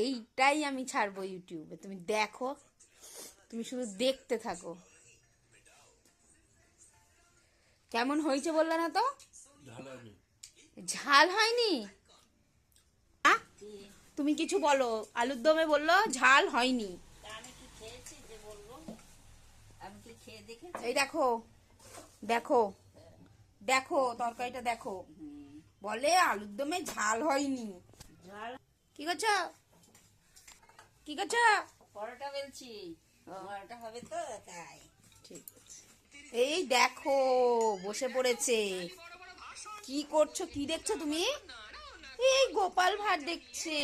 এইটাই আমি ছাড়বো ইউটিউবে, তুমি দেখো, তুমি শুধু দেখতে থাকো। কেমন হয়েছে বললে না তো? ঝাল হয়নি? তুমি কিছু বলো। আলুর দমে বললো ঝাল হয়নি। এই দেখো, দেখো, দেখো তরকারিটা দেখো, বলে আলুর দমে ঝাল হয়নি। কি করছো? কি করছো? পরোটা বেলছি, পরোটা হবে তো তাই। ঠিক আছে। এই দেখো বসে পড়েছে। কি করছো? কি দেখছো তুমি? এই গোপাল ভাঁড় দেখছে।